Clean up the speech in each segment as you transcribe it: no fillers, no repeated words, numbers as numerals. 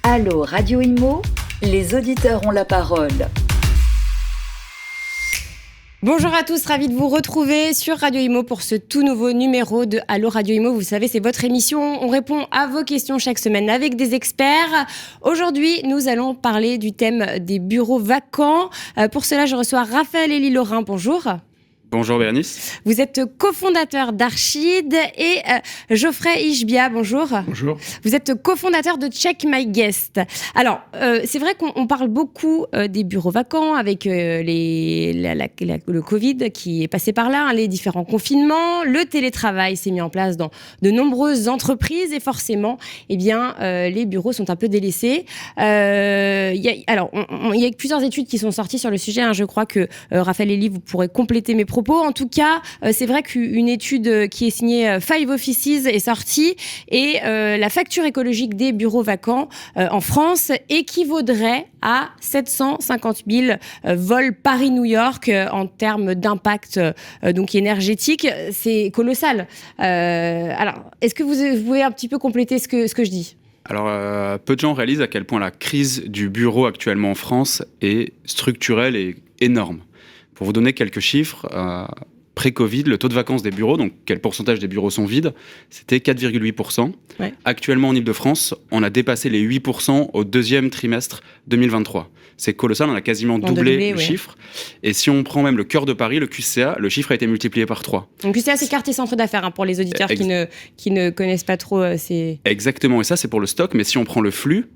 Allô Radio Imo, les auditeurs ont la parole. Bonjour à tous, ravi de vous retrouver sur Radio Imo pour ce tout nouveau numéro de Allô Radio Imo. Vous savez, c'est votre émission. On répond à vos questions chaque semaine avec des experts. Aujourd'hui, nous allons parler du thème des bureaux vacants. Pour cela, je reçois Raphaël Elie Laurin. Bonjour. Bonjour Bérénice. Vous êtes cofondateur d'Archid et Geoffrey Ishbia, bonjour. Bonjour. Vous êtes cofondateur de Check My Guest. Alors, c'est vrai qu'on parle beaucoup des bureaux vacants avec le Covid qui est passé par là, les différents confinements. Le télétravail s'est mis en place dans de nombreuses entreprises et forcément, les bureaux sont un peu délaissés. Il y a plusieurs études qui sont sorties sur le sujet. Je crois que Raphaël Elie, vous pourrez compléter mes propos. En tout cas, c'est vrai qu'une étude qui est signée Five Offices est sortie et la facture écologique des bureaux vacants en France équivaudrait à 750 000 vols Paris-New York en termes d'impact donc énergétique. C'est colossal. Alors, est-ce que vous pouvez un petit peu compléter ce que je dis ? Alors, peu de gens réalisent à quel point la crise du bureau actuellement en France est structurelle et énorme. Pour vous donner quelques chiffres, pré-Covid, le taux de vacances des bureaux, donc quel pourcentage des bureaux sont vides, c'était 4,8%. Ouais. Actuellement, en Ile-de-France, on a dépassé les 8% au deuxième trimestre 2023. C'est colossal, on a quasiment doublé le chiffre. Et si on prend même le cœur de Paris, le QCA, le chiffre a été multiplié par 3. Donc QCA, c'est quartier centre d'affaires, pour les auditeurs qui ne connaissent pas trop. Exactement, et ça c'est pour le stock, mais si on prend le flux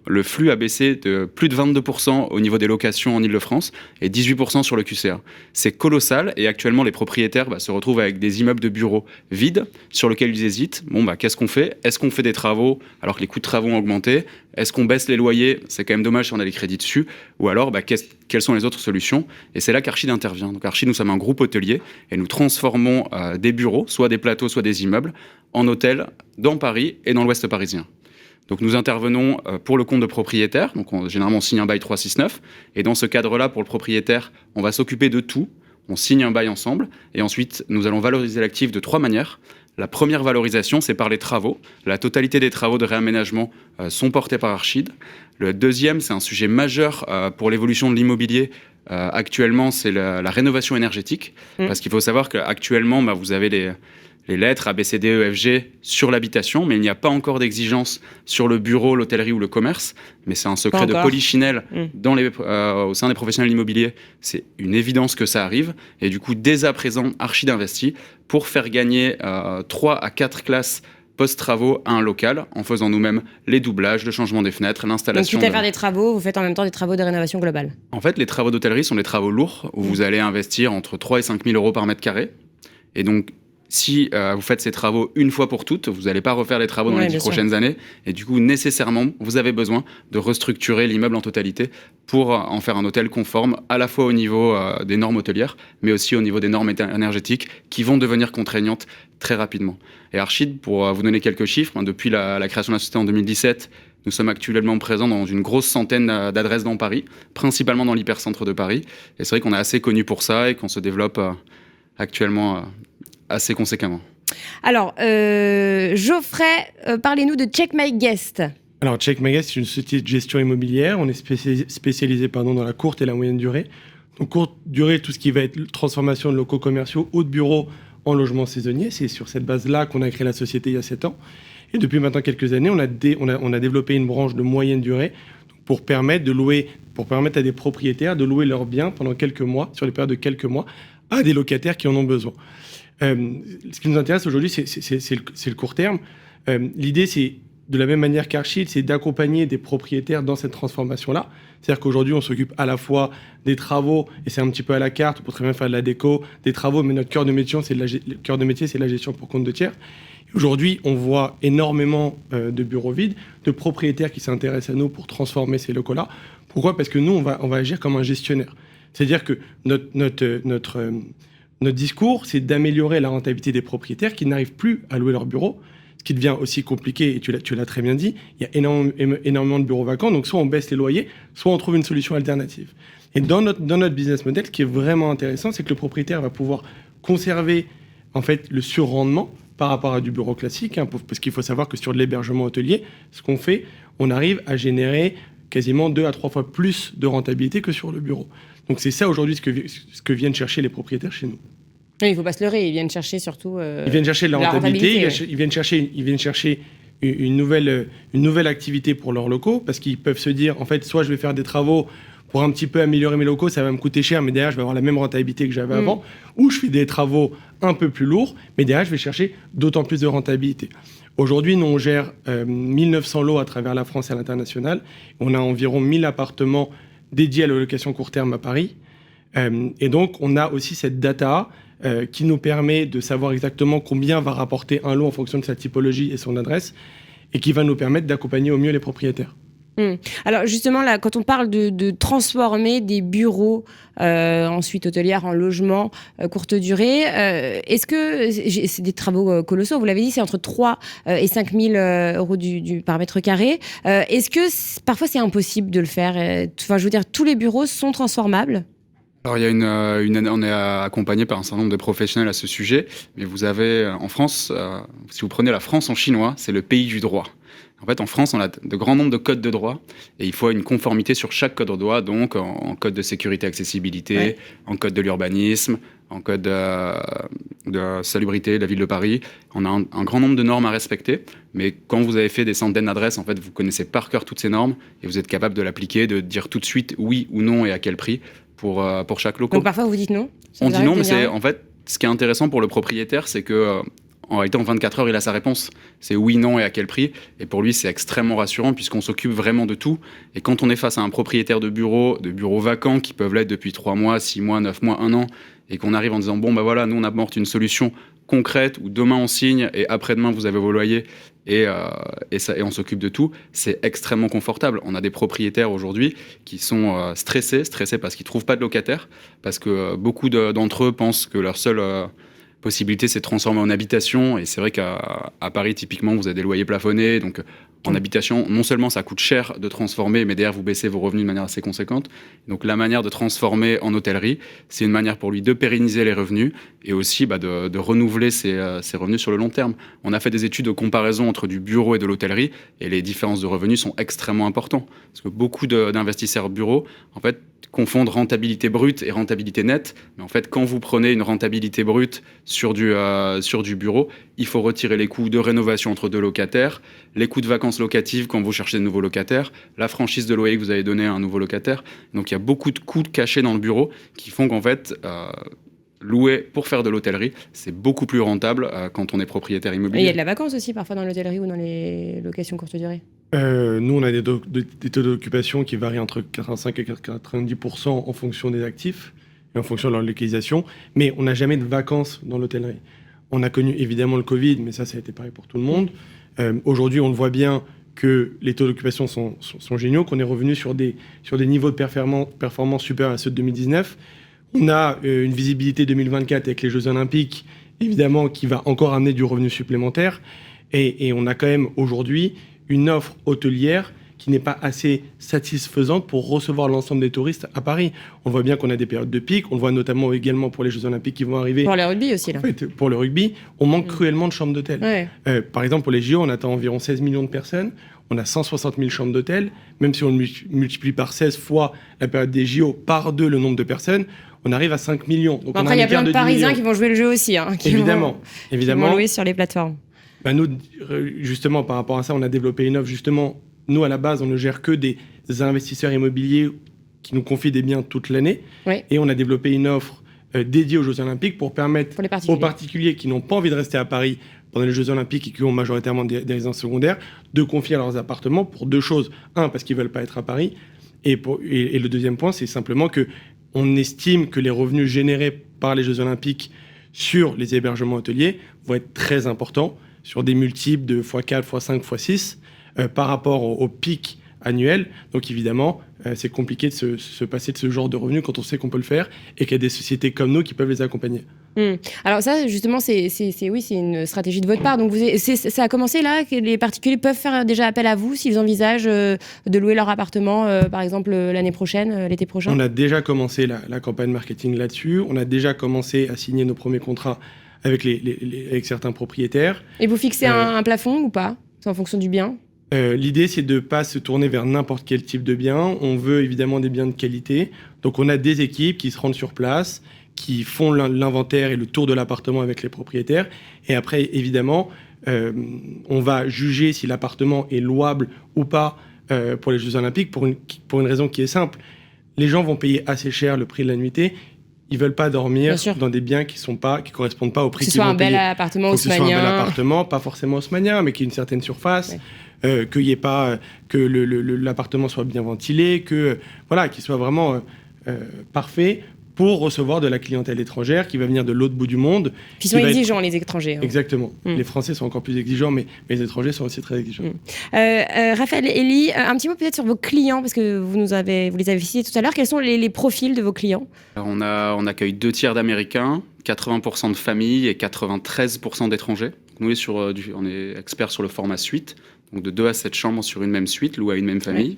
a baissé de plus de 22% au niveau des locations en Ile-de-France et 18% sur le QCA. C'est colossal, et actuellement les propriétaires se retrouvent avec des immeubles de bureaux vides sur lesquels ils hésitent. Qu'est-ce qu'on fait ? Est-ce qu'on fait des travaux alors que les coûts de travaux ont augmenté ? Est-ce qu'on baisse les loyers ? C'est quand même dommage si on a les crédits dessus. Ou alors, quelles sont les autres solutions ? Et c'est là qu'Archid intervient. Donc Archid, nous sommes un groupe hôtelier et nous transformons des bureaux, soit des plateaux, soit des immeubles, en hôtels dans Paris et dans l'Ouest parisien. Donc nous intervenons pour le compte de propriétaires. Donc généralement, on signe un bail 369. Et dans ce cadre-là, pour le propriétaire, on va s'occuper de tout. On signe un bail ensemble et ensuite, nous allons valoriser l'actif de 3 manières. La première valorisation, c'est par les travaux. La totalité des travaux de réaménagement sont portés par Archid. Le deuxième, c'est un sujet majeur pour l'évolution de l'immobilier. Actuellement, c'est la rénovation énergétique. Parce qu'il faut savoir qu'actuellement, vous avez les lettres A, B, C, D, E, F, G sur l'habitation, mais il n'y a pas encore d'exigence sur le bureau, l'hôtellerie ou le commerce. Mais c'est un secret de polichinelle au sein des professionnels immobiliers. C'est une évidence que ça arrive. Et du coup, dès à présent, Archid investit pour faire gagner 3 à 4 classes post-travaux à un local, en faisant nous-mêmes les doublages, le changement des fenêtres, l'installation... Donc, quitte à faire des travaux, vous faites en même temps des travaux de rénovation globale. En fait, les travaux d'hôtellerie sont des travaux lourds, où vous allez investir entre 3 et 5 000 euros par mètre carré. Et donc, si vous faites ces travaux une fois pour toutes, vous n'allez pas refaire les travaux dans les 10 prochaines années. Et du coup, nécessairement, vous avez besoin de restructurer l'immeuble en totalité pour en faire un hôtel conforme, à la fois au niveau des normes hôtelières, mais aussi au niveau des normes énergétiques qui vont devenir contraignantes très rapidement. Et Archid, pour vous donner quelques chiffres, depuis la création de la société en 2017, nous sommes actuellement présents dans une grosse centaine d'adresses dans Paris, principalement dans l'hypercentre de Paris. Et c'est vrai qu'on est assez connu pour ça et qu'on se développe actuellement assez conséquemment. Alors, Geoffrey, parlez-nous de Check My Guest. Alors, Check My Guest, c'est une société de gestion immobilière. On est spécialisé dans la courte et la moyenne durée. Donc, courte durée, tout ce qui va être transformation de locaux commerciaux ou de bureaux en logements saisonniers. C'est sur cette base-là qu'on a créé la société il y a 7 ans. Et depuis maintenant quelques années, on a développé une branche de moyenne durée pour permettre à des propriétaires de louer leurs biens pendant quelques mois, sur les périodes de quelques mois, à des locataires qui en ont besoin. Ce qui nous intéresse aujourd'hui, c'est le court terme. L'idée, c'est, de la même manière qu'Archid, c'est d'accompagner des propriétaires dans cette transformation-là. C'est-à-dire qu'aujourd'hui, on s'occupe à la fois des travaux, et c'est un petit peu à la carte, on peut très bien faire de la déco, des travaux, mais notre cœur de métier, c'est la gestion pour compte de tiers. Et aujourd'hui, on voit énormément de bureaux vides, de propriétaires qui s'intéressent à nous pour transformer ces locaux-là. Pourquoi ? Parce que nous, on va agir comme un gestionnaire. C'est-à-dire que notre discours, c'est d'améliorer la rentabilité des propriétaires qui n'arrivent plus à louer leur bureau, ce qui devient aussi compliqué, et tu l'as très bien dit, il y a énormément de bureaux vacants, donc soit on baisse les loyers, soit on trouve une solution alternative. Et dans notre business model, ce qui est vraiment intéressant, c'est que le propriétaire va pouvoir conserver en fait le surrendement par rapport à du bureau classique, parce qu'il faut savoir que sur de l'hébergement hôtelier, ce qu'on fait, on arrive à générer quasiment 2 à 3 fois plus de rentabilité que sur le bureau. Donc c'est ça aujourd'hui ce que viennent chercher les propriétaires chez nous. Oui, il ne faut pas se leurrer, ils viennent chercher surtout... Ils viennent chercher de la rentabilité, ouais. ils viennent chercher une nouvelle activité pour leurs locaux, parce qu'ils peuvent se dire, en fait, soit je vais faire des travaux pour un petit peu améliorer mes locaux, ça va me coûter cher, mais derrière, je vais avoir la même rentabilité que j'avais avant, ou je fais des travaux un peu plus lourds, mais derrière, je vais chercher d'autant plus de rentabilité. Aujourd'hui, nous, on gère 1900 lots à travers la France et à l'international. On a environ 1000 appartements dédiés à la location court terme à Paris. Et donc, on a aussi cette data qui nous permet de savoir exactement combien va rapporter un lot en fonction de sa typologie et son adresse, et qui va nous permettre d'accompagner au mieux les propriétaires. Alors justement, là, quand on parle de transformer des bureaux ensuite hôtelières en logements courte durée, est-ce que c'est des travaux colossaux, vous l'avez dit, c'est entre 3 et 5 000 euros par mètre carré. Est-ce que parfois c'est impossible de le faire? Enfin, je veux dire, tous les bureaux sont transformables? Alors il y a on est accompagné par un certain nombre de professionnels à ce sujet, mais vous avez en France, si vous prenez la France en chinois, c'est le pays du droit. En fait, en France, on a de grands nombres de codes de droit et il faut une conformité sur chaque code de droit, donc en code de sécurité accessibilité, en code de l'urbanisme, en code de salubrité de la ville de Paris. On a un grand nombre de normes à respecter, mais quand vous avez fait des centaines d'adresses, en fait, vous connaissez par cœur toutes ces normes et vous êtes capable de l'appliquer, de dire tout de suite oui ou non et à quel prix pour chaque local. Donc parfois, vous dites non? On dit non, mais c'est en fait, ce qui est intéressant pour le propriétaire, c'est que en réalité, en 24 heures, il a sa réponse. C'est oui, non et à quel prix. Et pour lui, c'est extrêmement rassurant puisqu'on s'occupe vraiment de tout. Et quand on est face à un propriétaire de bureaux vacants qui peuvent l'être depuis 3 mois, 6 mois, 9 mois, 1 an, et qu'on arrive en disant, bon, bah voilà, nous, on apporte une solution concrète où demain, on signe et après-demain, vous avez vos loyers et on s'occupe de tout, c'est extrêmement confortable. On a des propriétaires aujourd'hui qui sont stressés parce qu'ils ne trouvent pas de locataires, parce que beaucoup d'entre eux pensent que leur seule... possibilité, c'est de transformer en habitation. Et c'est vrai qu'à Paris, typiquement, vous avez des loyers plafonnés. Donc, en habitation, non seulement ça coûte cher de transformer, mais derrière, vous baissez vos revenus de manière assez conséquente. Donc, la manière de transformer en hôtellerie, c'est une manière pour lui de pérenniser les revenus et aussi de renouveler ses revenus sur le long terme. On a fait des études de comparaison entre du bureau et de l'hôtellerie et les différences de revenus sont extrêmement importantes. Parce que beaucoup d'investisseurs bureaux, en fait, confondent rentabilité brute et rentabilité nette. Mais en fait, quand vous prenez une rentabilité brute sur du bureau, il faut retirer les coûts de rénovation entre 2 locataires, les coûts de vacances locatives quand vous cherchez de nouveaux locataires, la franchise de loyer que vous avez donnée à un nouveau locataire. Donc il y a beaucoup de coûts cachés dans le bureau qui font qu'en fait, louer pour faire de l'hôtellerie, c'est beaucoup plus rentable quand on est propriétaire immobilier. Et il y a de la vacance aussi parfois dans l'hôtellerie ou dans les locations courte durée? Nous, on a des taux d'occupation qui varient entre 85 et 90% en fonction des actifs et en fonction de leur localisation, mais on n'a jamais de vacances dans l'hôtellerie. On a connu évidemment le Covid, mais ça a été pareil pour tout le monde. Aujourd'hui, on le voit bien que les taux d'occupation sont géniaux, qu'on est revenu sur des niveaux de performance supérieurs à ceux de 2019. On a une visibilité 2024 avec les Jeux Olympiques, évidemment, qui va encore amener du revenu supplémentaire. Et on a quand même aujourd'hui une offre hôtelière qui n'est pas assez satisfaisante pour recevoir l'ensemble des touristes à Paris. On voit bien qu'on a des périodes de pic, on le voit notamment également pour les Jeux Olympiques qui vont arriver. Pour le rugby aussi, là. En fait, pour le rugby, on manque cruellement de chambres d'hôtel. Ouais. Par exemple, pour les JO, on attend environ 16 millions de personnes, on a 160 000 chambres d'hôtel, même si on multiplie par 16 fois la période des JO, par 2 le nombre de personnes, on arrive à 5 millions. Donc après, il y a plein de Parisiens qui vont jouer le jeu aussi. Évidemment. Qui vont louer sur les plateformes. Nous, justement, par rapport à ça, on a développé une offre, justement. Nous, à la base, on ne gère que des investisseurs immobiliers qui nous confient des biens toute l'année. Oui. Et on a développé une offre dédiée aux Jeux Olympiques pour permettre aux particuliers qui n'ont pas envie de rester à Paris pendant les Jeux Olympiques et qui ont majoritairement des résidences secondaires, de confier leurs appartements pour 2 choses. 1, parce qu'ils ne veulent pas être à Paris. Et le deuxième point, c'est simplement qu'on estime que les revenus générés par les Jeux Olympiques sur les hébergements hôteliers vont être très importants, sur des multiples de x4, x5, x6, par rapport au pic annuel. Donc évidemment, c'est compliqué de se passer de ce genre de revenus quand on sait qu'on peut le faire et qu'il y a des sociétés comme nous qui peuvent les accompagner. Alors ça, justement, c'est une stratégie de votre part. Donc ça a commencé là, que les particuliers peuvent faire déjà appel à vous s'ils envisagent de louer leur appartement, par exemple, l'année prochaine, l'été prochain? On a déjà commencé la campagne marketing là-dessus. On a déjà commencé à signer nos premiers contrats avec, avec certains propriétaires. Et vous fixez un plafond ou pas? C'est en fonction du bien? L'idée, c'est de ne pas se tourner vers n'importe quel type de bien. On veut évidemment des biens de qualité. Donc, on a des équipes qui se rendent sur place, qui font l'inventaire et le tour de l'appartement avec les propriétaires. Et après, évidemment, on va juger si l'appartement est louable ou pas pour les Jeux Olympiques pour une raison qui est simple. Les gens vont payer assez cher le prix de la nuitée. Ils veulent pas dormir dans des biens qui correspondent pas au prix qu'ils vont payer. Que ce soit un bel appartement haussmannien. Que ce soit un bel appartement, pas forcément haussmannien, mais qui ait une certaine surface. Qu'il y ait pas que l'appartement soit bien ventilé, qu'il soit vraiment parfait pour recevoir de la clientèle étrangère qui va venir de l'autre bout du monde. Puis ils sont exigeants, les étrangers. Exactement. Les Français sont encore plus exigeants, mais les étrangers sont aussi très exigeants. Raphaël, Elie, un petit mot peut-être sur vos clients, parce que vous les avez cités tout à l'heure. Quels sont les profils de vos clients? Alors on accueille 2 tiers d'Américains, 80% de familles et 93% d'étrangers. Nous, on est experts sur le format suite, donc de 2 à 7 chambres sur une même suite, louées à une même famille.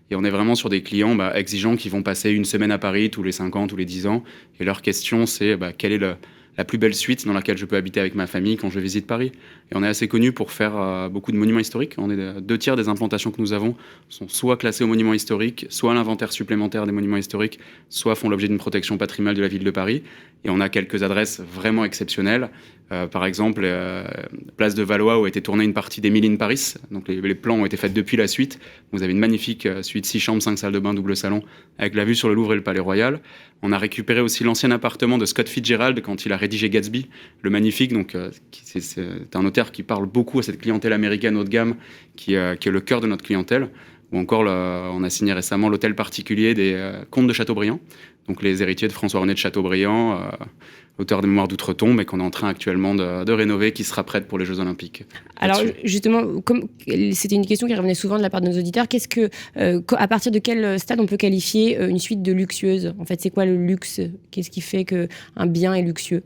Et on est vraiment sur des clients exigeants qui vont passer une semaine à Paris tous les 5 ans, tous les 10 ans. Et leur question, c'est quelle est la plus belle suite dans laquelle je peux habiter avec ma famille quand je visite Paris. Et on est assez connu pour faire beaucoup de monuments historiques. On est 2 tiers des implantations que nous avons sont soit classées aux monuments historiques, soit à l'inventaire supplémentaire des monuments historiques, soit font l'objet d'une protection patrimoniale de la ville de Paris. Et on a quelques adresses vraiment exceptionnelles. Par exemple, place de Valois où a été tournée une partie d'Emily in Paris. Donc les plans ont été faits depuis la suite. Vous avez une magnifique suite 6 chambres, 5 salles de bain, double salon, avec la vue sur le Louvre et le Palais Royal. On a récupéré aussi l'ancien appartement de Scott Fitzgerald quand il a rédigé Gatsby, le magnifique. Donc c'est un auteur qui parle beaucoup à cette clientèle américaine haut de gamme, qui est le cœur de notre clientèle. Ou encore, on a signé récemment l'hôtel particulier des comtes de Chateaubriand, donc les héritiers de François-René de Chateaubriand, auteur des Mémoires d'Outre-Tombe, et qu'on est en train actuellement de rénover, qui sera prête pour les Jeux Olympiques. Alors justement, comme c'était une question qui revenait souvent de la part de nos auditeurs, à partir de quel stade on peut qualifier une suite de luxueuse? En fait, c'est quoi le luxe? Qu'est-ce qui fait qu'un bien est luxueux?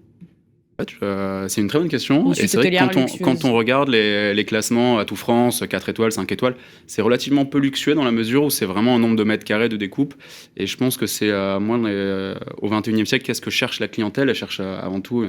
C'est une très bonne question. Et c'est vrai que quand on regarde les classements à tout France, 4 étoiles, 5 étoiles, c'est relativement peu luxueux dans la mesure où c'est vraiment un nombre de mètres carrés de découpe. Et je pense que c'est, au XXIe siècle, qu'est-ce que cherche la clientèle? Elle cherche avant tout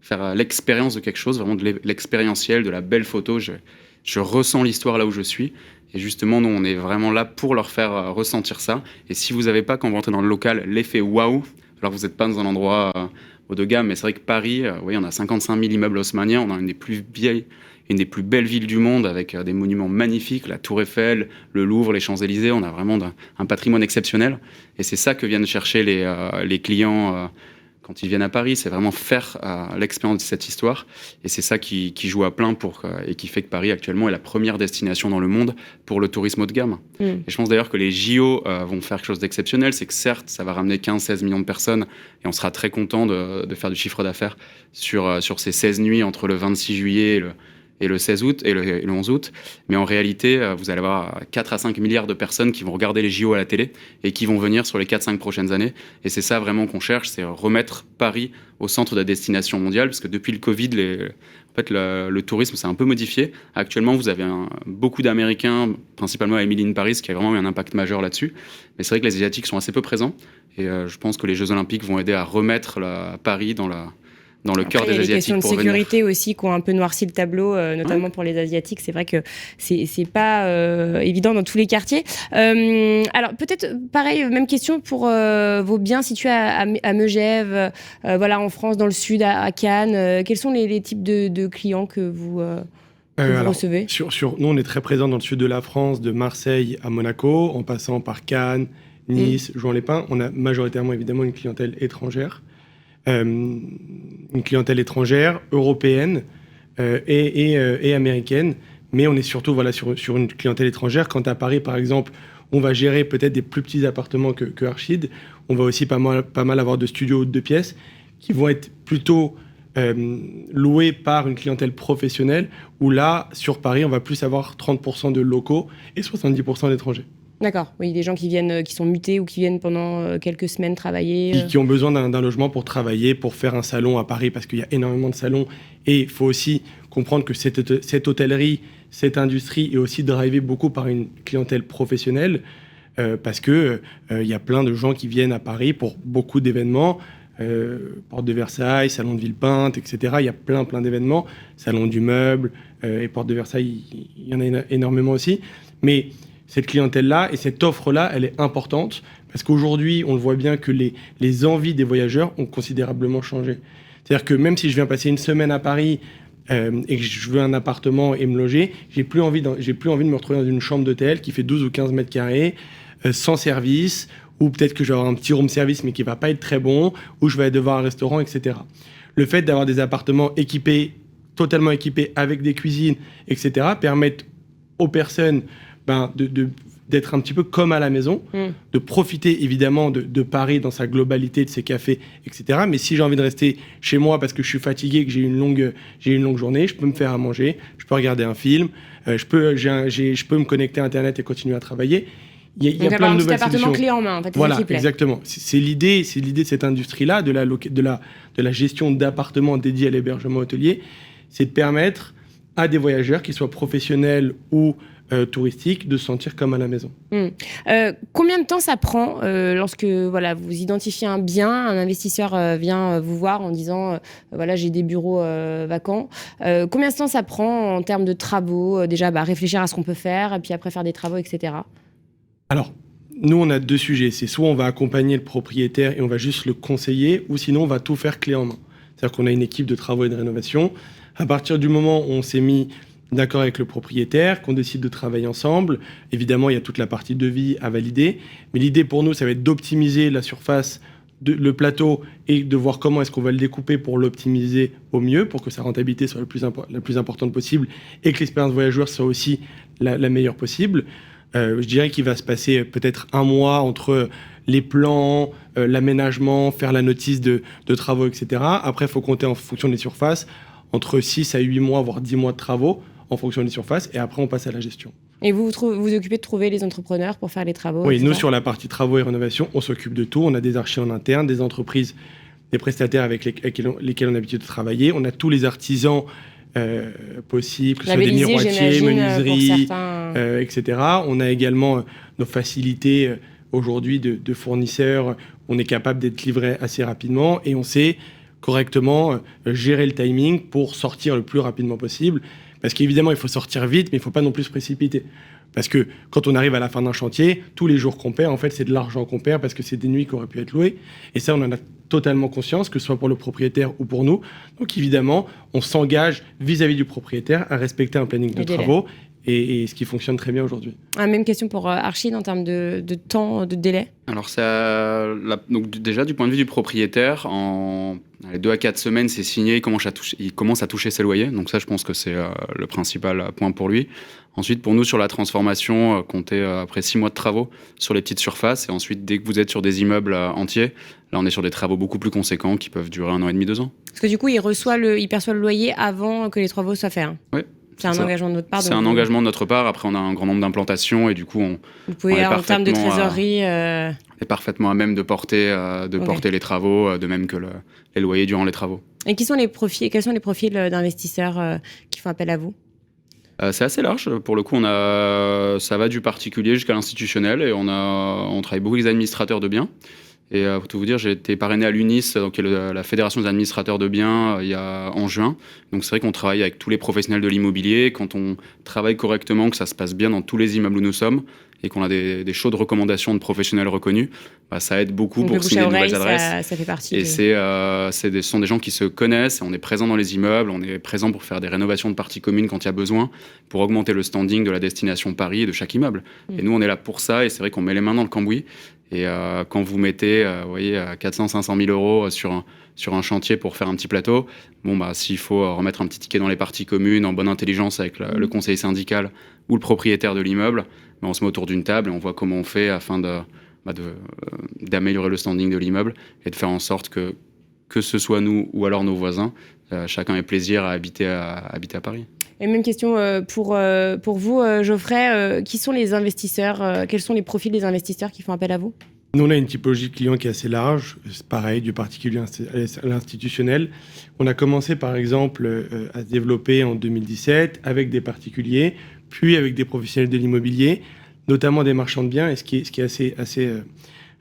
faire l'expérience de quelque chose, vraiment de l'expérientiel, de la belle photo. Je ressens l'histoire là où je suis. Et justement, nous, on est vraiment là pour leur faire ressentir ça. Et si vous n'avez pas, quand vous rentrez dans le local, l'effet waouh, alors vous n'êtes pas dans un endroit haut de gamme, mais c'est vrai que Paris, on a 55 000 immeubles haussmanniens, on a une des plus vieilles, une des plus belles villes du monde, avec des monuments magnifiques, la Tour Eiffel, le Louvre, les Champs-Élysées, on a vraiment un patrimoine exceptionnel. Et c'est ça que viennent chercher les clients quand ils viennent à Paris, c'est vraiment faire l'expérience de cette histoire. Et c'est ça qui joue à plein et qui fait que Paris, actuellement, est la première destination dans le monde pour le tourisme haut de gamme. Et je pense d'ailleurs que les JO vont faire quelque chose d'exceptionnel. C'est que certes, ça va ramener 15-16 millions de personnes et on sera très content de faire du chiffre d'affaires sur ces 16 nuits entre le 26 juillet et le 16 août et le 11 août. Mais en réalité, vous allez avoir 4 à 5 milliards de personnes qui vont regarder les JO à la télé et qui vont venir sur les 4-5 prochaines années. Et c'est ça vraiment qu'on cherche, c'est remettre Paris au centre de la destination mondiale, parce que depuis le Covid, le tourisme s'est un peu modifié. Actuellement, vous avez beaucoup d'Américains, principalement à Emily in Paris, qui a vraiment eu un impact majeur là-dessus. Mais c'est vrai que les Asiatiques sont assez peu présents. Et je pense que les Jeux Olympiques vont aider à remettre Paris dans le cœur des Asiatiques. Il y a des questions de sécurité aussi qui ont un peu noirci le tableau, notamment pour les Asiatiques. C'est vrai que c'est pas évident dans tous les quartiers. Alors peut-être pareil, même question pour vos biens situés à Megève, en France, dans le sud, à Cannes. Quels sont les types de clients que vous recevez? Nous, on est très présents dans le sud de la France, de Marseille à Monaco, en passant par Cannes, Nice, Juan-les-Pins. On a majoritairement évidemment une clientèle étrangère. Une clientèle étrangère, européenne et américaine, mais on est surtout sur une clientèle étrangère. Quand à Paris, par exemple, on va gérer peut-être des plus petits appartements que Archid, on va aussi pas mal avoir de studios de 2 pièces qui vont être plutôt loués par une clientèle professionnelle, où là, sur Paris, on va plus avoir 30% de locaux et 70% d'étrangers. D'accord, oui, des gens qui sont mutés ou qui viennent pendant quelques semaines travailler. Qui ont besoin d'un logement pour travailler, pour faire un salon à Paris, parce qu'il y a énormément de salons. Et il faut aussi comprendre que cette hôtellerie, cette industrie est aussi drivée beaucoup par une clientèle professionnelle, parce qu'il y a plein de gens qui viennent à Paris pour beaucoup d'événements, Porte de Versailles, Salon de Villepinte, etc. Il y a plein d'événements, Salon du meuble et Porte de Versailles, il y en a énormément aussi. Mais cette clientèle-là et cette offre-là, elle est importante parce qu'aujourd'hui, on le voit bien que les envies des voyageurs ont considérablement changé. C'est-à-dire que même si je viens passer une semaine à Paris et que je veux un appartement et me loger, j'ai plus envie de me retrouver dans une chambre d'hôtel qui fait 12 ou 15 mètres carrés, sans service, ou peut-être que je vais avoir un petit room service mais qui va pas être très bon, ou je vais devoir un restaurant, etc. Le fait d'avoir des appartements totalement équipés avec des cuisines, etc., permettent aux personnes d'être un petit peu comme à la maison, de profiter évidemment de Paris dans sa globalité, de ses cafés, etc. Mais si j'ai envie de rester chez moi parce que je suis fatigué, que j'ai une longue journée, je peux me faire à manger, je peux regarder un film, je peux me connecter à Internet et continuer à travailler. Il y a plein de nouvelles solutions. Appartement clé en main, en fait. Voilà, exactement. C'est l'idée de cette industrie-là, de la gestion d'appartements dédiés à l'hébergement hôtelier, c'est de permettre à des voyageurs, qu'ils soient professionnels ou touristique, de se sentir comme à la maison. Combien de temps ça prend lorsque vous identifiez un bien, un investisseur vient vous voir en disant j'ai des bureaux vacants. Combien de temps ça prend en termes de travaux, déjà réfléchir à ce qu'on peut faire, et puis après faire des travaux, etc. Alors, nous, on a 2 sujets. C'est soit on va accompagner le propriétaire et on va juste le conseiller, ou sinon on va tout faire clé en main. C'est-à-dire qu'on a une équipe de travaux et de rénovation. À partir du moment où on s'est mis d'accord avec le propriétaire, qu'on décide de travailler ensemble. Évidemment, il y a toute la partie devis à valider. Mais l'idée pour nous, ça va être d'optimiser la surface, le plateau, et de voir comment est-ce qu'on va le découper pour l'optimiser au mieux, pour que sa rentabilité soit la plus importante possible et que l'expérience voyageur soit aussi la meilleure possible. Je dirais qu'il va se passer peut-être 1 mois entre les plans, l'aménagement, faire la notice de travaux, etc. Après, il faut compter en fonction des surfaces, entre 6 à 8 mois, voire 10 mois de travaux, en fonction des surfaces, et après on passe à la gestion. Et vous vous occupez de trouver les entrepreneurs pour faire les travaux? Oui, etc. Nous sur la partie travaux et rénovation, on s'occupe de tout. On a des archis en interne, des entreprises, des prestataires avec lesquels on a l'habitude de travailler. On a tous les artisans possibles, que ce soit des miroitiers, menuiseries, etc. On a également nos facilités aujourd'hui de fournisseurs. On est capable d'être livré assez rapidement et on sait correctement gérer le timing pour sortir le plus rapidement possible. Parce qu'évidemment, il faut sortir vite, mais il ne faut pas non plus se précipiter. Parce que quand on arrive à la fin d'un chantier, tous les jours qu'on perd, en fait, c'est de l'argent qu'on perd parce que c'est des nuits qui auraient pu être louées. Et ça, on en a totalement conscience, que ce soit pour le propriétaire ou pour nous. Donc évidemment, on s'engage vis-à-donc du propriétaire à respecter un planning de travaux et ce qui fonctionne très bien aujourd'hui. Même question pour Archid en termes de temps, de délai. Alors donc déjà du point de vue du propriétaire, en 2 à 4 semaines, c'est signé, il commence à toucher ses loyers. Donc ça, je pense que c'est le principal point pour lui. Ensuite, pour nous, sur la transformation, comptez après 6 mois de travaux sur les petites surfaces. Et ensuite, dès que vous êtes sur des immeubles entiers, là, on est sur des travaux beaucoup plus conséquents qui peuvent durer 1 an et demi, 2 ans. Parce que du coup, il perçoit le loyer avant que les travaux soient faits. Oui. C'est un engagement de notre part. C'est un engagement de notre part. Après, on a un grand nombre d'implantations et du coup, vous pouvez, en termes de trésorerie, est parfaitement à même de porter les travaux, de même que les loyers durant les travaux. Et quels sont les profils d'investisseurs qui font appel à vous? C'est assez large. Pour le coup, ça va du particulier jusqu'à l'institutionnel et on travaille beaucoup avec les administrateurs de biens. Et pour tout vous dire, j'ai été parrainé à l'UNIS, donc la Fédération des administrateurs de biens, en juin. Donc c'est vrai qu'on travaille avec tous les professionnels de l'immobilier. Quand on travaille correctement, que ça se passe bien dans tous les immeubles où nous sommes et qu'on a des chaudes recommandations de professionnels reconnus, ça aide beaucoup donc pour signer de nouvelles adresses. Ça fait partie. Et ce sont des gens qui se connaissent. On est présent dans les immeubles, on est présent pour faire des rénovations de parties communes quand il y a besoin, pour augmenter le standing de la destination Paris et de chaque immeuble. Et nous, on est là pour ça et c'est vrai qu'on met les mains dans le cambouis. Et quand vous mettez 400-500 000 euros sur un chantier pour faire un petit plateau, s'il faut remettre un petit ticket dans les parties communes en bonne intelligence avec le conseil syndical ou le propriétaire de l'immeuble, on se met autour d'une table et on voit comment on fait afin d'améliorer le standing de l'immeuble et de faire en sorte que ce soit nous ou alors nos voisins, chacun ait plaisir à habiter à Paris. Et même question pour vous, Geoffrey, qui sont les investisseurs, quels sont les profils des investisseurs qui font appel à vous? Nous, on a une typologie de clients qui est assez large, c'est pareil, du particulier à l'institutionnel. On a commencé, par exemple, à se développer en 2017 avec des particuliers, puis avec des professionnels de l'immobilier, notamment des marchands de biens. Et ce qui est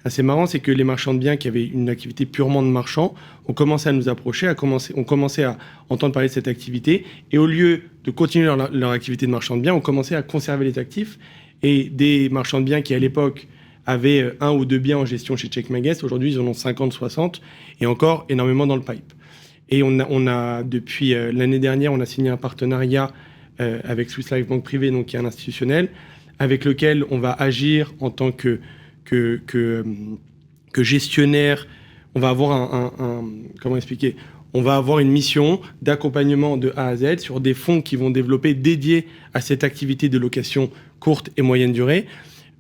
assez marrant, c'est que les marchands de biens qui avaient une activité purement de marchand ont commencé à nous approcher, ont commencé à entendre parler de cette activité, et au lieu de continuer leur activité de marchand de biens, ont commencé à conserver les actifs. Et des marchands de biens qui, à l'époque, avaient 1 ou 2 biens en gestion chez Check My Guest, aujourd'hui, ils en ont 50, 60, et encore énormément dans le pipe. Et on a depuis l'année dernière, on a signé un partenariat avec Swiss Life Banque Privée, donc qui est un institutionnel, avec lequel on va agir en tant que gestionnaire. On va avoir comment expliquer ? On va avoir une mission d'accompagnement de A à Z sur des fonds qui vont développer dédiés à cette activité de location courte et moyenne durée.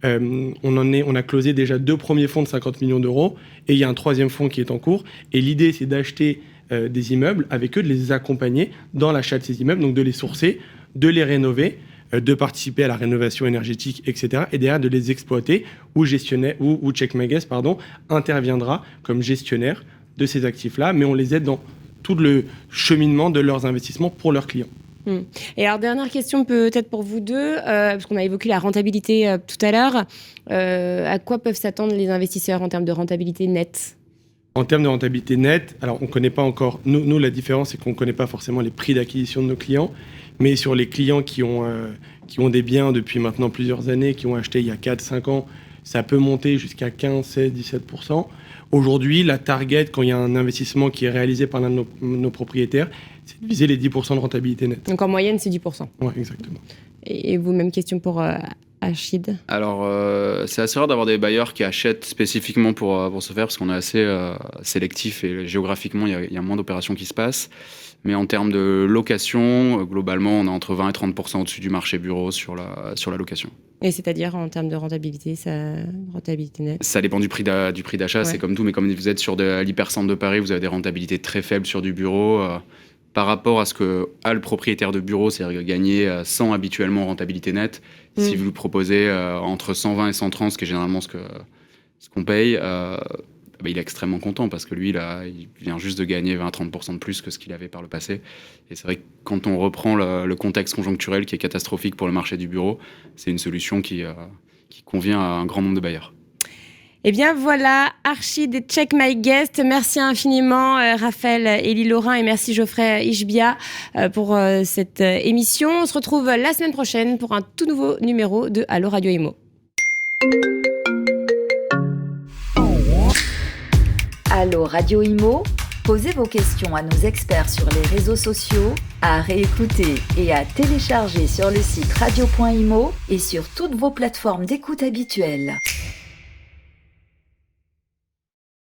On a closé déjà 2 premiers fonds de 50 millions d'euros et il y a un 3e fonds qui est en cours. Et l'idée, c'est d'acheter des immeubles avec eux, de les accompagner dans l'achat de ces immeubles, donc de les sourcer, de les rénover, de participer à la rénovation énergétique, etc. Et derrière de les exploiter, où Check My Guest, interviendra comme gestionnaire de ces actifs-là, mais on les aide dans tout le cheminement de leurs investissements pour leurs clients. Et alors, dernière question peut-être pour vous deux, parce qu'on a évoqué la rentabilité tout à l'heure. À quoi peuvent s'attendre les investisseurs en termes de rentabilité nette ? En termes de rentabilité nette, alors on ne connaît pas encore, nous la différence c'est qu'on ne connaît pas forcément les prix d'acquisition de nos clients, mais sur les clients qui ont des biens depuis maintenant plusieurs années, qui ont acheté il y a 4-5 ans, ça peut monter jusqu'à 15, 16, 17%. Aujourd'hui, la target, quand il y a un investissement qui est réalisé par l'un de nos propriétaires, c'est de viser les 10% de rentabilité nette. Donc en moyenne, c'est 10%. Oui, exactement. Et vous, même question pour Archid ? Alors, c'est assez rare d'avoir des bailleurs qui achètent spécifiquement pour ce faire, parce qu'on est assez sélectif et géographiquement, il y a moins d'opérations qui se passent. Mais en termes de location, globalement, on est entre 20 et 30% au-dessus du marché bureau sur la location. Et c'est-à-dire, en termes de rentabilité, rentabilité nette ? Ça dépend du prix d'achat, ouais. C'est comme tout, mais comme vous êtes sur l'hypercentre de Paris, vous avez des rentabilités très faibles sur du bureau. Par rapport à ce que a le propriétaire de bureau, c'est-à-dire gagner 100 habituellement en rentabilité nette, si vous lui proposez entre 120 et 130, ce qui est généralement ce qu'on paye, il est extrêmement content parce que lui, il vient juste de gagner 20-30% de plus que ce qu'il avait par le passé. Et c'est vrai que quand on reprend le contexte conjoncturel qui est catastrophique pour le marché du bureau, c'est une solution qui convient à un grand nombre de bailleurs. Eh bien voilà, Archid et Check My Guest. Merci infiniment Raphaël Elie-Laurin et merci Geoffrey Ishbia pour cette émission. On se retrouve la semaine prochaine pour un tout nouveau numéro de Allo Radio Imo. Allo Radio Imo, posez vos questions à nos experts sur les réseaux sociaux, à réécouter et à télécharger sur le site radio.imo et sur toutes vos plateformes d'écoute habituelles.